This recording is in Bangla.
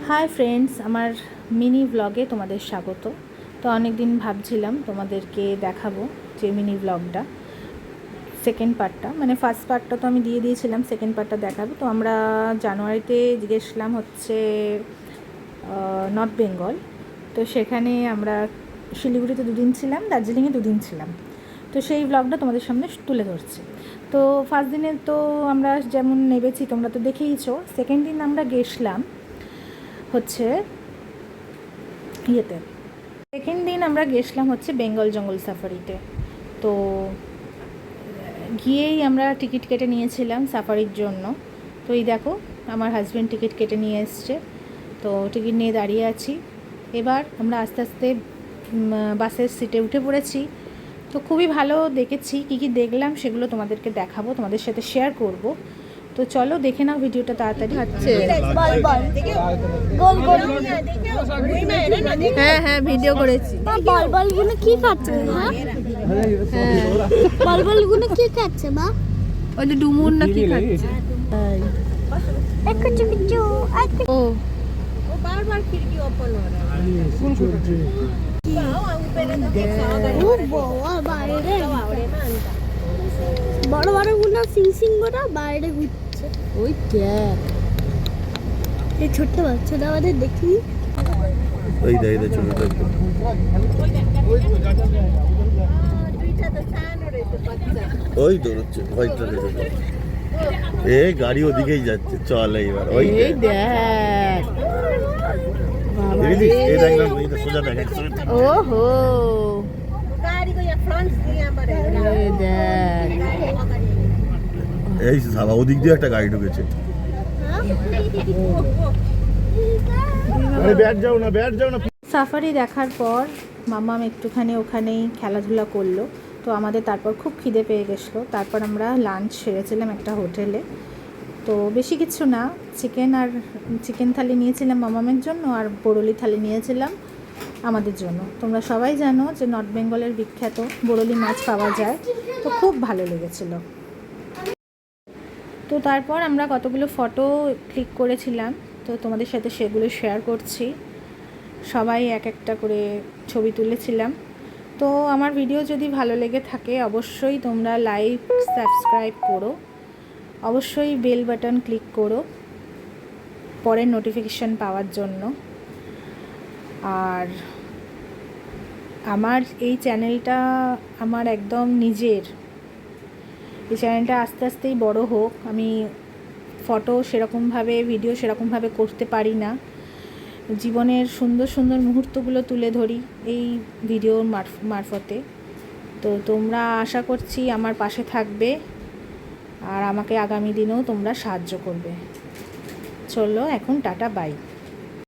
হাই ফ্রেন্ডস, আমার মিনি ব্লগে তোমাদের স্বাগত। তো অনেক দিন ভাবছিলাম তোমাদেরকে দেখাবো যে মিনি ব্লগটা, সেকেন্ড পার্টটা, মানে ফার্স্ট পার্টটা তো আমি দিয়ে দিয়েছিলাম, সেকেন্ড পার্টটা দেখাবো। তো আমরা জানুয়ারিতে গেছিলাম হচ্ছে নর্থ বেঙ্গল। তো সেখানে আমরা শিলিগুড়িতে 2 দিন ছিলাম, দার্জিলিংয়ে 2 দিন ছিলাম। তো সেই ব্লগটা তোমাদের সামনে তুলে ধরছি। তো ফার্স্ট দিনে তো আমরা যেমন নেবেছি তোমরা তো দেখেইছো। সেকেন্ড দিন আমরা গেছিলাম হচ্ছে ইয়েতে, সেকেন্ড দিন আমরা গেছিলাম হচ্ছে বেঙ্গল জঙ্গল সাফারিতে। তো গিয়েই আমরা টিকিট কেটে নিয়েছিলাম সাফারির জন্য। তো এই দেখো, আমার হাজব্যান্ড টিকিট কেটে নিয়ে এসছে। তো টিকিট নিয়ে দাঁড়িয়ে আছি। এবার আমরা আস্তে আস্তে বাসের সিটে উঠে পড়েছি। তো খুবই ভালো দেখেছি, কী কী দেখলাম সেগুলো তোমাদেরকে দেখাবো, তোমাদের সাথে শেয়ার করব। তো চলো দেখে নাও ভিডিওটা তাড়াতাড়ি। হ্যাঁ হ্যাঁ, ভিডিও করেছি। বলগুলো কি খাচ্ছে মা? বলগুলো কি খাচ্ছে মা? ওই যে ডুমুর না কি খাচ্ছে। ও বারবার খিড়কি ওপেন हो रहा है। বড় বড় গুলো সিং সিং গোটা বাইরে ঘুরছে। ওই দেখ, এই ছোট্ট বাচ্চাটা আমাদের দেখি। ওই দেখ ছোট একদম ওই দৌড়চ্ছে হোয়াইটটা দেখে। এই গাড়ি ওদিকেই যাচ্ছে, চল এইবার ওই দেখ। দেখেছিস? এই দেখ না, এই তো সোজা দেখ। ওহো, এই দেখ। এই সাবা ওদিক দিয়ে একটা গাড়ি ঢুকেছে। ব্যাট যাও না, ব্যাট যাও না। সাফারি দেখার পর মাম্মাম একটুখানি ওখানেই খেলাধুলা করলো। তো আমাদের তারপর খুব খিদে পেয়ে গেছিলো। তারপর আমরা লাঞ্চ সেরেছিলাম একটা হোটেলে। তো বেশি কিছু না, চিকেন থালি নিয়েছিলাম মামামের জন্য, আর বরলি থালি নিয়েছিলাম আমাদের জন্য। তোমরা সবাই জানো যে নর্থ বেঙ্গলের বিখ্যাত বরলি মাছ পাওয়া যায়। তো খুব ভালো লেগেছিলো। তো তারপর আমরা কতগুলো ফটো ক্লিক করেছিলাম, তো তোমাদের সাথে সেগুলো শেয়ার করছি। সবাই এক একটা করে ছবি তুলেছিলাম। তো আমার ভিডিও যদি ভালো লেগে থাকে অবশ্যই তোমরা লাইক সাবস্ক্রাইব করো, অবশ্যই বেল বাটন ক্লিক করো পরের নোটিফিকেশান পাওয়ার জন্য। আর আমার এই চ্যানেলটা আমার একদম নিজের, এই চ্যানেলটা আস্তে আস্তেই বড় হোক। আমি ফটো সেরকমভাবে, ভিডিও সেরকমভাবে করতে পারি না। জীবনের সুন্দর সুন্দর মুহূর্তগুলো তুলে ধরি এই ভিডিওর মারফতে। তো তোমরা আশা করছি আমার পাশে থাকবে আর আমাকে আগামী দিনেও তোমরা সাহায্য করবে। চলো এখন টাটা, বাই।